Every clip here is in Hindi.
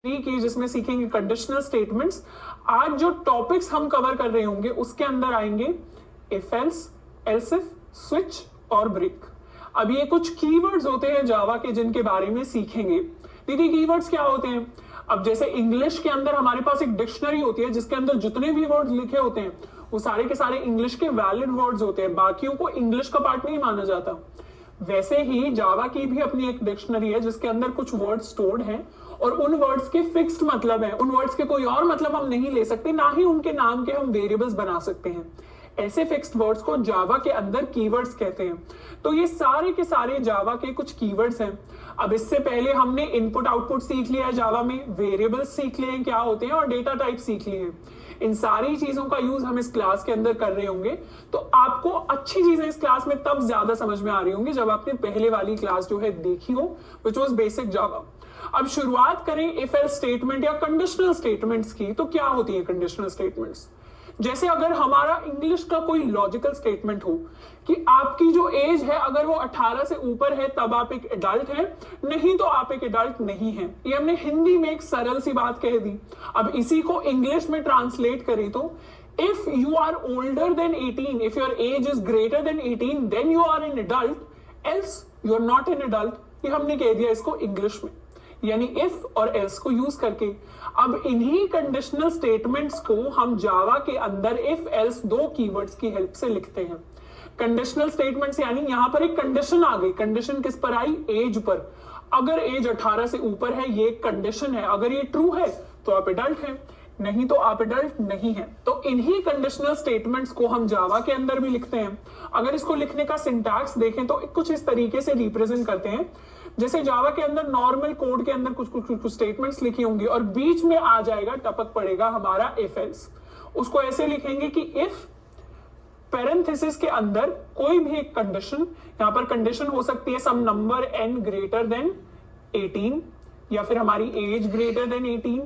की जिसमें सीखेंगे कंडीशनल स्टेटमेंट्स। आज जो टॉपिक्स हम कवर कर रहे होंगे उसके अंदर आएंगे if else, else if, switch और ब्रेक। अब ये कुछ कीवर्ड्स होते हैं जावा के जिनके बारे में सीखेंगे। देखिए कीवर्ड्स क्या होते हैं। अब जैसे इंग्लिश के अंदर हमारे पास एक डिक्शनरी होती है जिसके अंदर जितने भी वर्ड्स लिखे होते हैं वो सारे के सारे इंग्लिश के वैलिड वर्ड्स होते हैं, बाकियों को इंग्लिश का पार्ट नहीं माना जाता। वैसे ही जावा की भी अपनी एक डिक्शनरी है जिसके अंदर कुछ वर्ड स्टोर्ड हैं और उन वर्ड्स के फिक्स्ड मतलब है, उन वर्ड्स के कोई और मतलब हम नहीं ले सकते, ना ही उनके नाम के हम वेरिएबल्स बना सकते हैं। ऐसे फिक्स्ड वर्ड्स को जावा के अंदर कीवर्ड्स कहते हैं। तो ये सारे के सारे जावा के कुछ कीवर्ड्स हैं। अब इससे पहले हमने इनपुट आउटपुट सीख लिया है जावा में, वेरिएबल्स सीख लिए हैं क्या होते हैं और डेटा टाइप सीख लिए हैं। इन सारी चीजों का यूज हम इस क्लास के अंदर कर रहे होंगे। तो आपको अच्छी चीजें इस क्लास में तब ज्यादा समझ में आ रही होंगी जब आपने पहले वाली क्लास जो है देखी हो, व्हिच वाज बेसिक जावा। अब शुरुआत करें इफ एल्स स्टेटमेंट या कंडीशनल स्टेटमेंट्स की। तो क्या होती है कंडीशनल स्टेटमेंट्स? जैसे अगर हमारा इंग्लिश का कोई लॉजिकल स्टेटमेंट हो कि आपकी जो एज है अगर वो 18 से ऊपर है तब आप एक एडल्ट हैं, नहीं तो आप एक एडल्ट नहीं हैं। ये हमने हिंदी में एक सरल सी बात कह दी। अब इसी को इंग्लिश में ट्रांसलेट करें तो if you are older than 18, if your age is greater than 18 then you are an adult, else you are not an adult. ये हमने कह दिया इसको इंग्लिश में, यानी इफ और एल्स को यूज करके। अब इन्हीं कंडीशनल स्टेटमेंट्स को हम जावा के अंदर इफ एल्स दो कीवर्ड्स की हेल्प से लिखते हैं। कंडीशनल स्टेटमेंट्स यानी यहां पर एक कंडीशन आ गई। कंडीशन किस पर आई? As per. अगर एज 18 से ऊपर है ये कंडीशन है, अगर ये ट्रू है तो आप एडल्ट हैं, नहीं तो आप एडल्ट नहीं है। तो इन्हीं कंडीशनल स्टेटमेंट्स को हम जावा के अंदर भी लिखते हैं। अगर इसको लिखने का सिंटैक्स देखें तो कुछ इस तरीके से रिप्रेजेंट करते हैं जैसे जावा के अंदर नॉर्मल कोड के अंदर कुछ स्टेटमेंट्स लिखी होंगी और बीच में आ जाएगा, टपक पड़ेगा हमारा इफ एल्स। उसको ऐसे लिखेंगे कि इफ पैरेंथेसिस के अंदर कोई भी एक कंडीशन, यहां पर कंडीशन हो सकती है सम नंबर n ग्रेटर देन 18, या फिर हमारी एज ग्रेटर देन 18,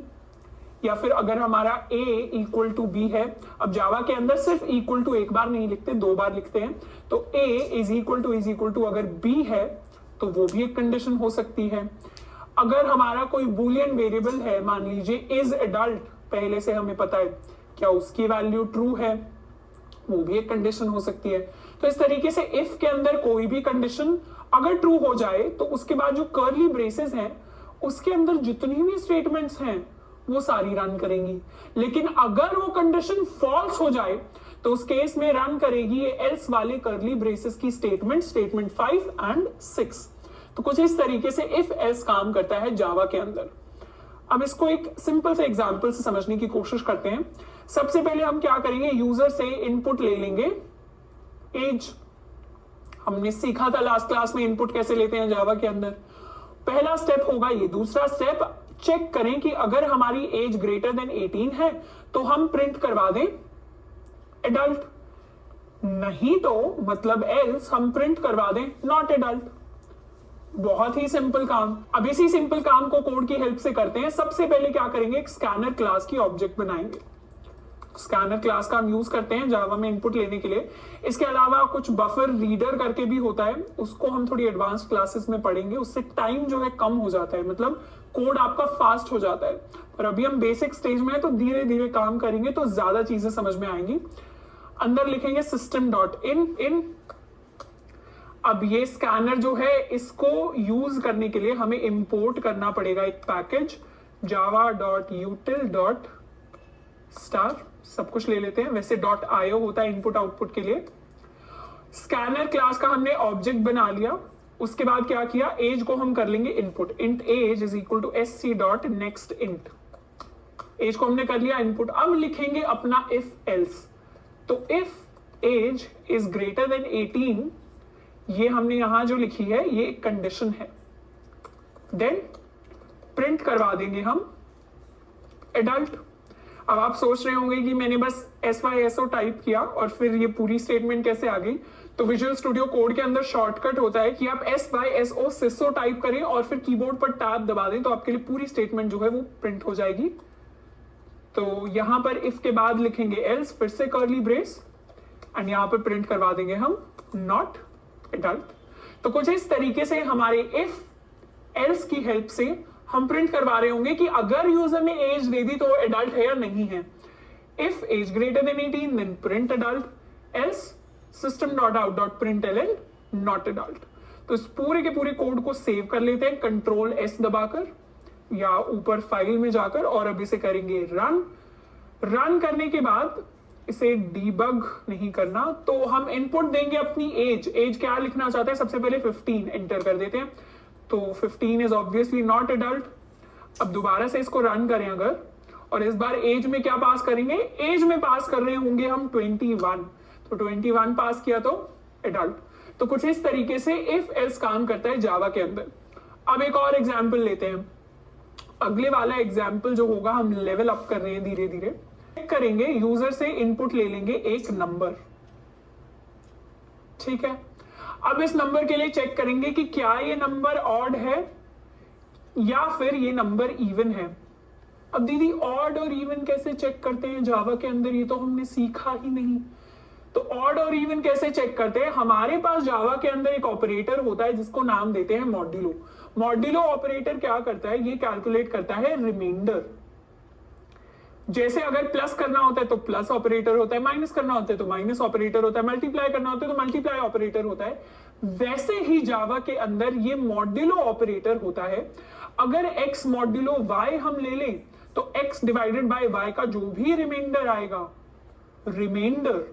या फिर अगर हमारा a इक्वल टू b है। अब जावा के अंदर सिर्फ इक्वल टू एक बार नहीं लिखते, दो बार लिखते हैं। तो a इज इक्वल टू अगर b है तो वो भी एक कंडीशन हो सकती है। अगर हमारा कोई बूलियन वेरिएबल है, मान लीजिए इज एडल्ट, पहले से हमें पता है, क्या उसकी वैल्यू ट्रू है, वो भी एक कंडीशन हो सकती है। तो इस तरीके से इफ के अंदर कोई भी कंडीशन अगर ट्रू हो जाए तो उसके बाद जो कर्ली ब्रेसेस हैं उसके अंदर जितनी भी स्टेटमेंट्स हैं वो सारी रन करेंगी। लेकिन अगर वो कंडीशन फॉल्स हो जाए तो उस केस में रन करेगी ये एल्स वाले कर्ली ब्रेसेस की स्टेटमेंट 5 एंड 6। तो कुछ इस तरीके से इफ एल्स काम करता है जावा के अंदर। अब इसको एक सिंपल से एग्जांपल से समझने की कोशिश करते हैं। सबसे पहले हम क्या करेंगे, यूजर से इनपुट ले लेंगे एज। हमने सीखा था लास्ट क्लास में इनपुट कैसे लेते हैं जावा के अंदर। पहला स्टेप होगा ये। दूसरा स्टेप चेक करें कि अगर हमारी एज ग्रेटर देन 18 है तो हम प्रिंट करवा दें एडल्ट, नहीं तो मतलब एल्स हम प्रिंट करवा दें नॉट एडल्ट। बहुत ही सिंपल काम। अब इसी सिंपल काम को कोड की हेल्प से करते हैं। सबसे पहले क्या करेंगे, एक स्कैनर क्लास की ऑब्जेक्ट बनाएंगे। स्कैनर क्लास का हम यूज करते हैं जावा में इनपुट लेने के लिए। इसके अलावा कुछ बफर रीडर करके भी होता है, उसको हम थोड़ी एडवांस क्लासेस में पढ़ेंगे। उससे टाइम जो है कम हो जाता है, मतलब कोड आपका फास्ट हो जाता है। पर अभी हम बेसिक स्टेज में है तो धीरे धीरे काम करेंगे तो ज्यादा चीजें समझ में आएंगी। अंदर लिखेंगे system.in। अब ये स्कैनर जो है इसको यूज करने के लिए हमें इंपोर्ट करना पड़ेगा एक पैकेज java.util.star। सब कुछ ले लेते हैं, वैसे .io होता है इनपुट आउटपुट के लिए। स्कैनर क्लास का हमने ऑब्जेक्ट बना लिया। उसके बाद क्या किया, एज को हम कर लेंगे input. Int age is equal to sc.next int। Age को हमने कर लिया इनपुट। अब लिखेंगे अपना इफ एल्स। तो if age is greater than 18, ये हमने यहां जो लिखी है ये एक कंडीशन है। देन प्रिंट करवा देंगे हम एडल्ट। अब आप सोच रहे होंगे कि मैंने बस SYSO टाइप किया और फिर ये पूरी स्टेटमेंट कैसे आ गई। तो विजुअल स्टूडियो कोड के अंदर शॉर्टकट होता है कि आप SYSO टाइप करें और फिर कीबोर्ड पर टैब दबा दें तो आपके लिए पूरी स्टेटमेंट जो है वो प्रिंट हो जाएगी। तो यहां पर इफ के बाद लिखेंगे एल्स, फिर से कर्ली ब्रेस, एंड यहां पर प्रिंट करवा देंगे हम नॉट एडल्ट। तो कुछ इस तरीके से हमारे इफ एल्स की हेल्प से हम प्रिंट करवा रहे होंगे कि अगर यूजर ने एज दे दी तो वो एडल्ट है या नहीं है। If age greater than 18 then print adult, else system.out.println not adult. तो इस पूरे के पूरे कोड को सेव कर लेते हैं कंट्रोल एस दबाकर या ऊपर फाइल में जाकर, और अब इसे करेंगे रन करने के बाद इसे डीबग नहीं करना, तो हम इनपुट देंगे अपनी एज क्या लिखना चाहते हैं, सबसे पहले 15 एंटर कर देते हैं, तो 15 इज ऑब्वियसली नॉट एडल्ट। अब दोबारा से इसको रन करें अगर, और इस बार एज में क्या पास करेंगे, एज में पास कर रहे होंगे हम 21, तो 21 पास किया तो एडल्ट। तो कुछ इस तरीके से इफ एल्स काम करता है जावा के अंदर। अब एक और एग्जाम्पल लेते हैं। अगले वाला एग्जाम्पल जो होगा, हम लेवल अप कर रहे हैं धीरे धीरे। चेक करेंगे, यूजर से इनपुट ले लेंगे एक नंबर, ठीक है। अब इस नंबर के लिए चेक करेंगे कि क्या ये नंबर ऑड है या फिर ये नंबर इवन है। अब दीदी ऑड और इवन कैसे चेक करते हैं जावा के अंदर, ये तो हमने सीखा ही नहीं। तो ऑड और इवन कैसे चेक करते हैं, हमारे पास जावा के अंदर एक ऑपरेटर होता है जिसको नाम देते हैं मॉड्यूलो। मॉड्यूलो ऑपरेटर क्या करता है, ये कैलकुलेट करता है रिमाइंडर। जैसे अगर प्लस करना होता है तो प्लस ऑपरेटर होता है, माइनस करना होता है तो माइनस ऑपरेटर होता है, मल्टीप्लाई करना होता है तो मल्टीप्लाई ऑपरेटर होता है। वैसे ही जावा के अंदर ये मॉड्यूलो ऑपरेटर होता है। अगर x मॉड्यूलो y हम ले लें तो x डिवाइडेड बाय y का जो भी रिमाइंडर आएगा, रिमाइंडर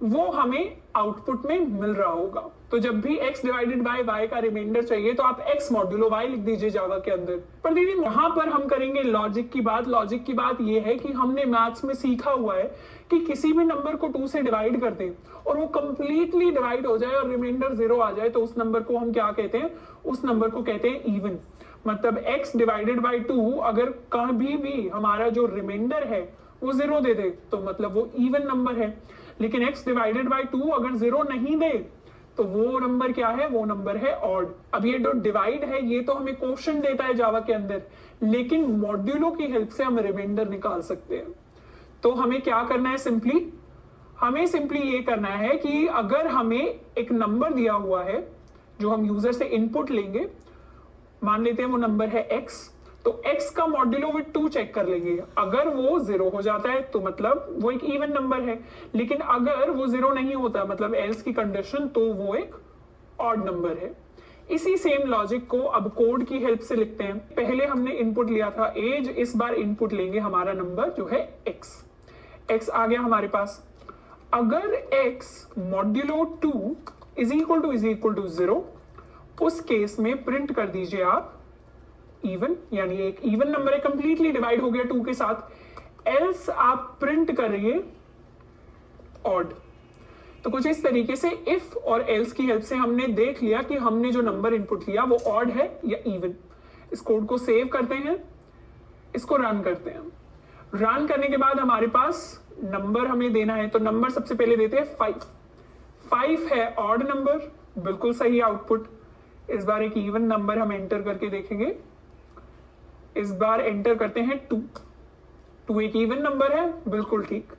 वो हमें आउटपुट में मिल रहा होगा। तो जब भी x डिवाइडेड बाय y का रिमाइंडर चाहिए तो आप x मॉड्यूलो y लिख दीजिए जावा के अंदर। पर दीदी यहां पर हम करेंगे लॉजिक की बात। लॉजिक की बात ये है कि हमने मैथ्स में सीखा हुआ है कि किसी भी नंबर को 2 से डिवाइड कर दें और वो कंप्लीटली डिवाइड हो जाए और रिमाइंडर 0 आ जाए तो उस नंबर को हम क्या कहते हैं, उस नंबर को कहते हैं इवन। मतलब x डिवाइडेड बाय 2 अगर कभी भी हमारा जो रिमाइंडर है वो 0 दे दे तो मतलब वो इवन नंबर है। लेकिन x डिवाइडेड बाय 2 अगर 0 नहीं दे तो वो नंबर क्या है, वो नंबर है ऑड। अब ये जो डिवाइड है ये तो हमें क्वोशिएंट देता है जावा के अंदर, लेकिन मॉड्यूलो की हेल्प से हम रिमाइंडर निकाल सकते हैं। तो हमें क्या करना है, हमें सिंपली ये करना है कि अगर हमें एक नंबर दिया हुआ है जो हम यूजर से इनपुट लेंगे, मान लेते हैं वो नंबर है x, तो x का मॉड्यूलो विद 2 चेक कर लेंगे। अगर वो 0 हो जाता है तो मतलब वो एक इवन नंबर है, लेकिन अगर वो 0 नहीं होता मतलब एल्स की कंडीशन, तो वो एक ऑड नंबर है। इसी सेम लॉजिक को अब कोड की हेल्प से लिखते हैं। पहले हमने इनपुट लिया था एज, इस बार इनपुट लेंगे हमारा नंबर जो है x आ गया हमारे पास। अगर x modulo 2 is equal to 0, उस केस में प्रिंट कर दीजिए आप इवन, यानी एक इवन नंबर है, कंप्लीटली डिवाइड हो गया 2 के साथ। एल्स आप प्रिंट करिए ऑड। तो कुछ इस तरीके से इफ और एल्स की हेल्प से हमने देख लिया कि हमने जो नंबर इनपुट लिया वो ऑड है या इवन। इस कोड को सेव करते हैं, इसको रन करते हैं। रन करने के बाद हमारे पास नंबर हमें देना है, तो नंबर सबसे पहले देते हैं 5 है ऑड नंबर, बिल्कुल सही आउटपुट। इस बार एक इवन नंबर हम एंटर करके देखेंगे। इस बार एंटर करते हैं 2 एक इवन नंबर है, बिल्कुल ठीक।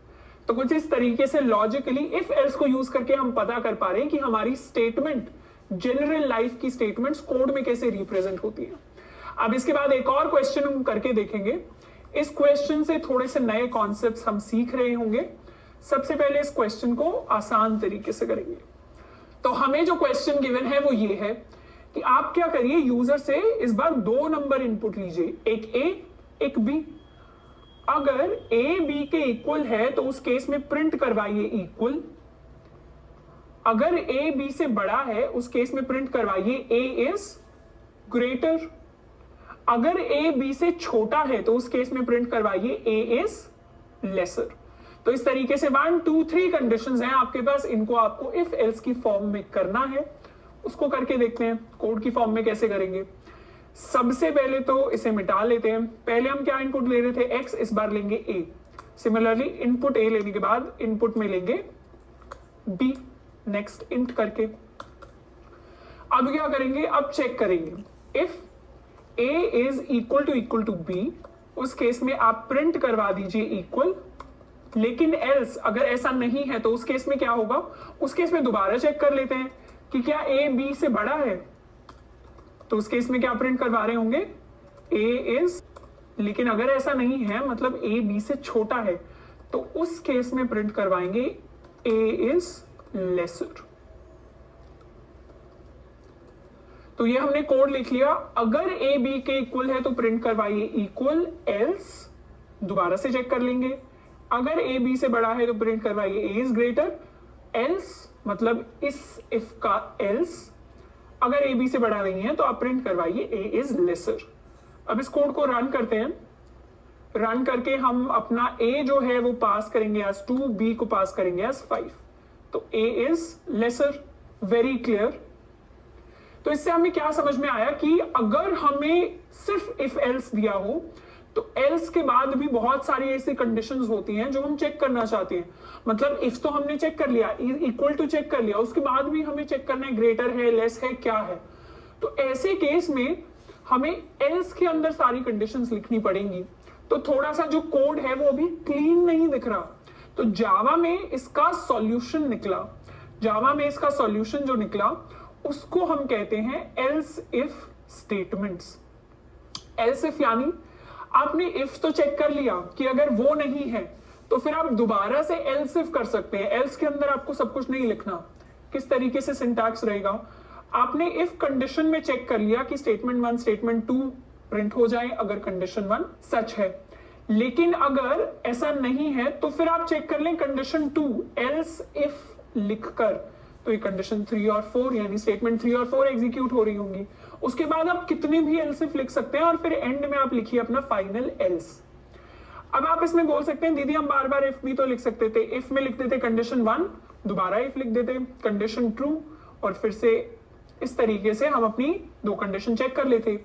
तो कुछ इस तरीके से लॉजिकली इफ एल्स को यूज करके हम पता कर पा रहे हैं कि हमारी स्टेटमेंट, जनरल लाइफ की स्टेटमेंट्स कोड में कैसे रिप्रेजेंट होती है। अब इसके बाद एक और क्वेश्चन हम करके देखेंगे। इस क्वेश्चन से थोड़े से नए कॉन्सेप्ट्स हम सीख रहे होंगे। सबसे पहले इस क्वेश्चन को आसान तरीके से करेंगे। तो हमें जो क्वेश्चन गिवन है वो ये है कि आप क्या करिए, यूजर से इस बार 2 नंबर इनपुट लीजिए, एक a एक b। अगर a b के इक्वल है तो उस केस में प्रिंट करवाइए इक्वल। अगर a b से बड़ा है उस केस में प्रिंट करवाइए a इज ग्रेटर। अगर a b से छोटा है तो उस केस में प्रिंट करवाइए a इज लेसर। तो इस तरीके से 1 2 3 कंडीशंस हैं आपके पास, इनको आपको इफ एल्स की फॉर्म में करना है। उसको करके देखते हैं कोड की फॉर्म में कैसे करेंगे। सबसे पहले तो इसे मिटा लेते हैं। पहले हम क्या इनपुट ले रहे थे x, इस बार लेंगे a। सिमिलरली इनपुट a लेने के बाद इनपुट में लेंगे b, नेक्स्ट इंट करके। अब क्या करेंगे, अब चेक करेंगे if a is equal to b, उस केस में आप प्रिंट करवा दीजिए इक्वल। लेकिन एल्स अगर ऐसा नहीं है तो उस केस में क्या होगा, उस केस में दोबारा चेक कर लेते हैं कि क्या a b से बड़ा है। तो उस केस में क्या प्रिंट करवा रहे होंगे, ए इज, लेकिन अगर ऐसा नहीं है मतलब ए बी से छोटा है तो उस केस में प्रिंट करवाएंगे ए इज लेसर। तो ये हमने कोड लिख लिया। अगर ए बी के इक्वल है तो प्रिंट करवाइए इक्वल, एल्स दोबारा से चेक कर लेंगे, अगर ए बी से बड़ा है तो प्रिंट करवाइए ए इज ग्रेटर, एल्स मतलब इस इफ का एल्स, अगर ए बी से बड़ा नहीं है तो आप प्रिंट करवाइए ए इज लेसर। अब इस कोड को रन करते हैं। रन करके हम अपना a जो है वो पास करेंगे एज 2, b को पास करेंगे एज 5, तो a is lesser. Very clear. तो इससे हमें क्या समझ में आया कि अगर हमें सिर्फ इफ एल्स दिया हो तो एल्स के बाद भी बहुत सारी ऐसी कंडीशंस होती हैं जो हम चेक करना चाहते हैं। मतलब इफ तो हमने चेक कर लिया, इक्वल टू चेक कर लिया, उसके बाद भी हमें चेक करना है ग्रेटर है, लेस है, क्या है। तो ऐसे केस में हमें एल्स के अंदर सारी कंडीशंस लिखनी पड़ेंगी। तो थोड़ा सा जो कोड है वो अभी क्लीन नहीं दिख रहा, तो जावा में इसका सॉल्यूशन निकला। जावा में इसका सॉल्यूशन जो निकला उसको हम कहते हैं else if statements. Else if यानी आपने इफ तो चेक कर लिया कि अगर वो नहीं है तो फिर आप दोबारा से एल्स इफ कर सकते हैं। एल्स के अंदर आपको सब कुछ नहीं लिखना। किस तरीके से सिंटैक्स रहेगा, आपने इफ कंडीशन में चेक कर लिया कि स्टेटमेंट 1 स्टेटमेंट 2 प्रिंट हो जाए अगर कंडीशन 1 सच है, लेकिन अगर ऐसा नहीं है तो फिर आप चेक कर लें कंडीशन 2 एल्स इफ लिखकर, तो ये कंडीशन 3 और 4 यानी स्टेटमेंट 3 और 4 एग्जीक्यूट हो रही होंगी। उसके बाद आप कितने भी एल्स इफ लिख सकते हैं और फिर एंड में आप लिखिए अपना फाइनल एल्स। अब आप इसमें बोल सकते हैं दीदी हम बार बार इफ भी तो लिख सकते थे। इफ में लिख देते कंडीशन 1, दोबारा इफ लिख देते कंडीशन 2 और फिर से इस तरीके से हम अपनी दो कंडीशन चेक कर लेते।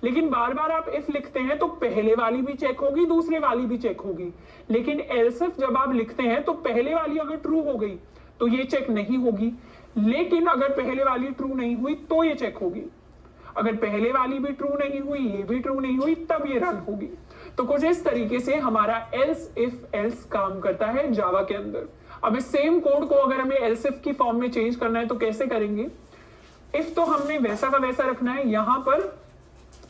लेकिन बार बार आप इफ लिखते हैं तो पहले वाली भी चेक होगी, दूसरे वाली भी चेक होगी। लेकिन एल्स इफ जब आप लिखते हैं तो पहले वाली अगर ट्रू हो गई तो ये चेक नहीं होगी, लेकिन अगर पहले वाली ट्रू नहीं हुई तो ये चेक होगी। अगर पहले वाली भी ट्रू नहीं हुई, ये भी ट्रू नहीं हुई, तब ये रन होगी। तो कुछ इस तरीके से हमारा एल्स इफ एल्स काम करता है जावा के अंदर। अब इस सेम कोड को अगर हमें एल्स इफ की फॉर्म में चेंज करना है तो कैसे करेंगे। इफ तो हमने वैसा का वैसा रखना है, यहां पर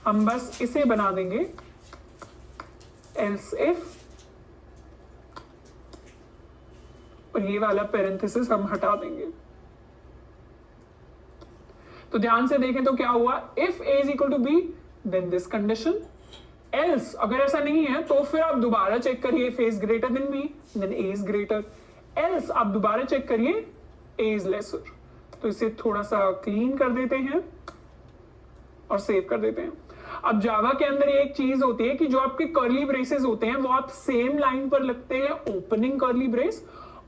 हम बस इसे बना देंगे एल्स इफ, और ये वाला पेरेंथेसिस हम हटा देंगे। तो ध्यान से देखें तो क्या हुआ, if a is equal to B then this condition, else अगर ऐसा नहीं है तो फिर आप दोबारा चेक करिए if a is greater than b then a is greater, else आप दोबारा चेक करिए a इज लेसर। तो इसे थोड़ा सा क्लीन कर देते हैं और सेव कर देते हैं। अब जावा के अंदर एक चीज होती है कि जो आपके कर्ली ब्रेसेस होते हैं वो आप सेम लाइन पर लगते हैं, ओपनिंग कर्ली ब्रेस,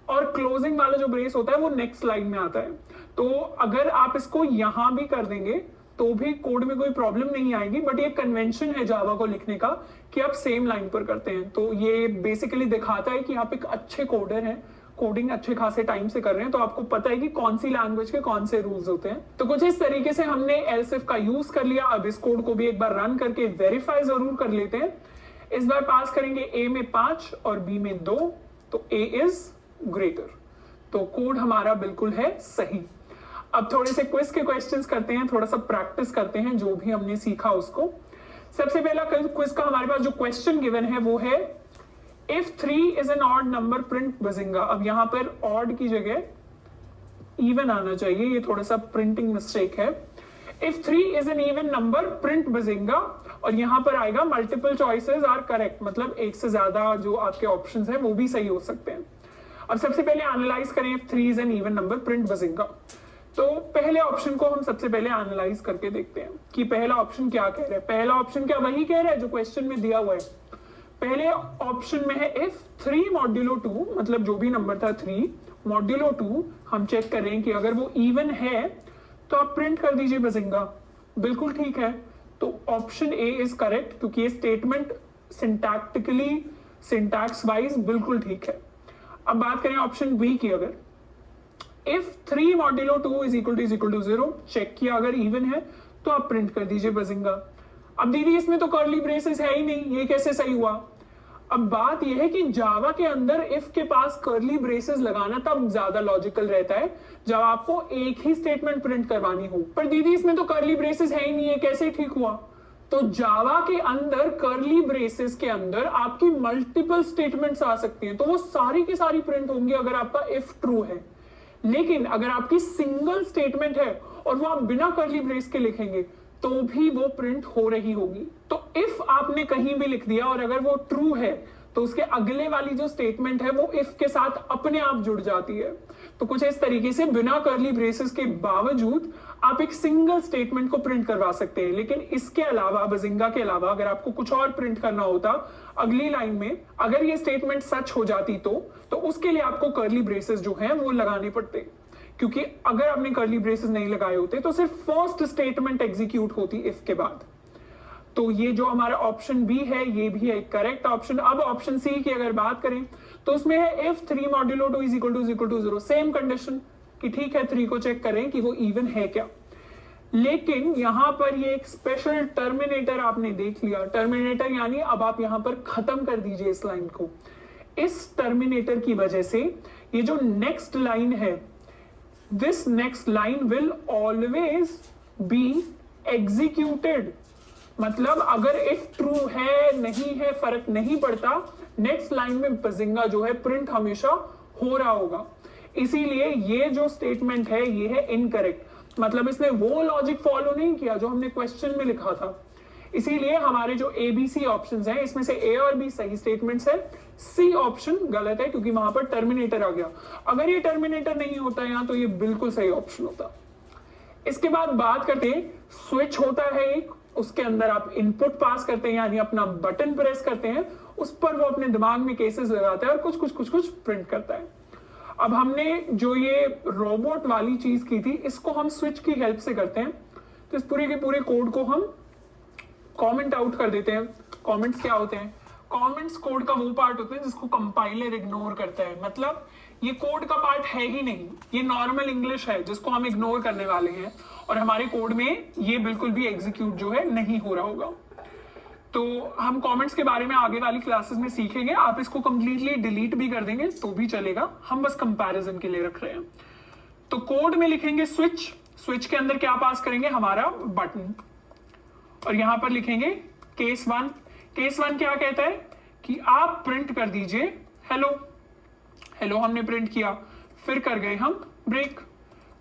और क्लोजिंग वाला जो ब्रेस होता है वो नेक्स्ट लाइन में आता है। तो अगर आप इसको यहां भी कर देंगे तो भी कोड में कोई प्रॉब्लम नहीं आएगी, बट ये कन्वेंशन है जावा को लिखने का कि आप सेम लाइन पर करते हैं। तो ये बेसिकली दिखाता है कि आप एक अच्छे कोडर हैं, कोडिंग अच्छे खासे टाइम से कर रहे हैं, तो आपको पता है कि कौन सी लैंग्वेज के कौन से रूल्स होते हैं। तो कुछ इस तरीके से हमने एल्स इफ का यूज कर लिया। अब इस कोड को भी एक बार रन करके वेरीफाई जरूर कर लेते हैं। इस बार पास करेंगे a में 5 और b में 2, तो a इज ग्रेटर। तो कोड हमारा बिल्कुल है सही। अब थोड़े से क्विज के क्वेश्चंस करते हैं, थोड़ा सा प्रैक्टिस करते हैं जो भी हमने सीखा उसको। सबसे पहला क्विज का हमारे पास जो क्वेश्चन गिवन है वो है if 3 is an odd number print Bazinga. अब यहां पर ऑड की जगह इवन आना चाहिए, ये थोड़ा सा प्रिंटिंग मिस्टेक है। If 3 is an even number print Bazinga, और यहां पर आएगा मल्टीपल चॉइसेस आर करेक्ट, मतलब एक से ज्यादा जो आपके ऑप्शंस हैं वो भी सही हो सकते हैं। अब सबसे पहले एनालाइज करें if 3 is an even number print Bazinga. तो पहले ऑप्शन को हम सबसे पहले एनालाइज करके देखते हैं कि पहला ऑप्शन क्या कह रहा है। पहला ऑप्शन क्या वही कह रहा है जो क्वेश्चन में दिया हुआ है। पहले ऑप्शन में है इफ 3 मॉड्यूलो 2, मतलब जो भी नंबर था 3 मॉड्यूलो 2, हम चेक कर रहे हैं कि अगर वो इवन है तो आप प्रिंट कर दीजिए बजिंगा। बिल्कुल ठीक है, तो ऑप्शन ए इज करेक्ट, क्योंकि ये स्टेटमेंट सिंटैक्टिकली सिंटैक्स वाइज बिल्कुल ठीक है। अब बात करें ऑप्शन बी की, अगर if 3 modulo 2 is equal to 0, check किया अगर इवन है तो आप प्रिंट कर दीजिए बजिंगा। अब दीदी इसमें तो कर्ली ब्रेसेस है ही नहीं, ये कैसे सही हुआ। अब बात यह है कि जावा के अंदर इफ के पास कर्ली ब्रेसेस लगाना तब ज्यादा लॉजिकल रहता है जब आपको एक ही स्टेटमेंट प्रिंट करवानी हो, पर दीदी इसमें तो कर्ली ब्रेसेस है ही नहीं है, कैसे ठीक हुआ। तो जावा के अंदर कर्ली ब्रेसेस के अंदर आपकी मल्टीपल स्टेटमेंट्स आ सकती हैं, तो वो सारी की सारी प्रिंट होंगी अगर आपका इफ ट्रू है। लेकिन अगर आपकी सिंगल स्टेटमेंट है और वो आप बिना कर्ली ब्रेस के लिखेंगे तो भी वो प्रिंट हो रही होगी। तो इफ आपने कहीं भी लिख दिया और अगर वो ट्रू है तो उसके अगले वाली जो स्टेटमेंट है वो इफ के साथ अपने आप जुड़ जाती है। तो कुछ इस तरीके से बिना कर्ली ब्रेसेस के बावजूद आप एक सिंगल स्टेटमेंट को प्रिंट करवा सकते हैं। लेकिन इसके अलावा, बजिंगा के अलावा, अगर आपको कुछ और प्रिंट करना होता अगली लाइन में, अगर ये स्टेटमेंट सच हो जाती तो उसके लिए आपको कर्ली ब्रेसेस जो है वो लगाने पड़ते, क्योंकि अगर आपने कर्ली ब्रेसेस नहीं लगाए होते तो सिर्फ फर्स्ट स्टेटमेंट एग्जीक्यूट होती इफ के बाद। तो ये जो हमारा ऑप्शन बी है ये भी है करेक्ट ऑप्शन। अब ऑप्शन सी की अगर बात करें तो उसमें है if 3 modulo 2 is equal to 0, same condition कि ठीक है 3 को चेक करें कि वो इवन है क्या। लेकिन यहां पर ये एक स्पेशल टर्मिनेटर आपने देख लिया। टर्मिनेटर यानी अब आप यहां पर खत्म कर दीजिए इस लाइन को। इस टर्मिनेटर की वजह से ये जो नेक्स्ट लाइन है, this next line will always be executed. मतलब अगर इफ ट्रू है नहीं है फर्क नहीं पड़ता, नेक्स्ट लाइन में बजिंगा जो है प्रिंट हमेशा हो रहा होगा। इसीलिए ये जो स्टेटमेंट है ये है इनकरेक्ट, मतलब इसने वो लॉजिक फॉलो नहीं किया जो हमने क्वेश्चन में लिखा था। इसीलिए हमारे जो ABC ऑप्शंस हैं इसमें से A और B सही स्टेटमेंट्स है, C ऑप्शन गलत है क्योंकि वहां पर टर्मिनेटर आ गया। अगर ये टर्मिनेटर नहीं होता यहां तो ये बिल्कुल सही ऑप्शन होता। इसके बाद बात करते हैं स्विच होता है एक, उसके अंदर आप इनपुट पास करते हैं यानी अपना बटन प्रेस करते हैं, उस पर वो अपने दिमाग में केसेस लगाता है और कुछ प्रिंट करता है। अब हमने जो ये रोबोट वाली चीज की थी इसको हम स्विच की हेल्प से करते हैं। तो इस पूरे के पूरे कोड को हम कमेंट आउट कर देते हैं। कमेंट्स क्या होते हैं? कमेंट्स कोड का वो पार्ट होता है जिसको कंपाइलर इग्नोर करता है, मतलब ये कोड का पार्ट है ही नहीं, ये नॉर्मल इंग्लिश है जिसको हम इग्नोर करने वाले हैं और हमारे कोड में ये बिल्कुल भी एग्जीक्यूट जो है नहीं हो रहा होगा। तो हम कमेंट्स के बारे में आगे वाली क्लासेस में सीखेंगे। आप इसको कंप्लीटली डिलीट भी कर देंगे तो भी चलेगा, हम बस कंपैरिजन के लिए रख रहे हैं। तो कोड में लिखेंगे स्विच, स्विच के अंदर क्या पास करेंगे? हमारा बटन, और यहां पर लिखेंगे केस 1। केस 1 क्या कहता है कि आप प्रिंट कर दीजिए हेलो। हेलो हमने प्रिंट किया, फिर कर गए हम ब्रेक।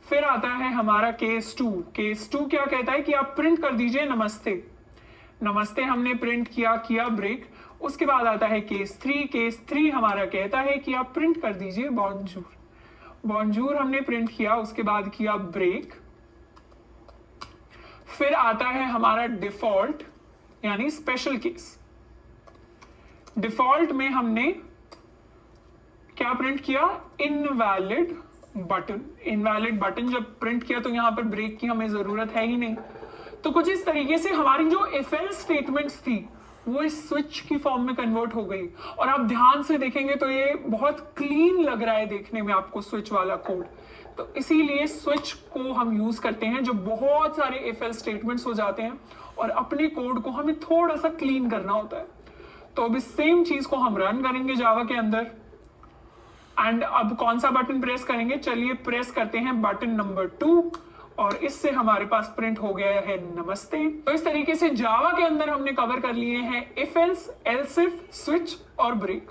फिर आता है हमारा केस 2। केस 2 क्या कहता है कि आप प्रिंट कर दीजिए नमस्ते। नमस्ते हमने प्रिंट किया ब्रेक। उसके बाद आता है केस 3। केस 3 हमारा कहता है कि आप प्रिंट कर दीजिए बॉन्जूर। बॉन्जूर हमने प्रिंट किया, उसके बाद किया ब्रेक। फिर आता है हमारा डिफॉल्ट यानी स्पेशल केस। डिफॉल्ट में हमने क्या प्रिंट किया? Invalid button. इनवैलिड बटन जब प्रिंट किया तो यहां पर ब्रेक की हमें जरूरत है ही नहीं। तो कुछ इस तरीके से हमारी जो इफ एल्स स्टेटमेंट्स थी वो इस स्विच की फॉर्म में कन्वर्ट हो गई। और आप ध्यान से देखेंगे तो ये बहुत क्लीन लग रहा है देखने में आपको स्विच वाला कोड। तो इसीलिए स्विच को हम यूज करते हैं जब बहुत सारे इफ एल्स स्टेटमेंट्स हो जाते हैं और अपने कोड को हमें थोड़ा सा क्लीन करना होता है। तो अब इस सेम चीज को हम रन करेंगे जावा के अंदर। एंड अब कौन सा बटन प्रेस करेंगे? चलिए प्रेस करते हैं बटन नंबर 2 और इससे हमारे पास प्रिंट हो गया है नमस्ते। तो इस तरीके से जावा के अंदर हमने कवर कर लिए हैं if else, else if, switch और ब्रेक।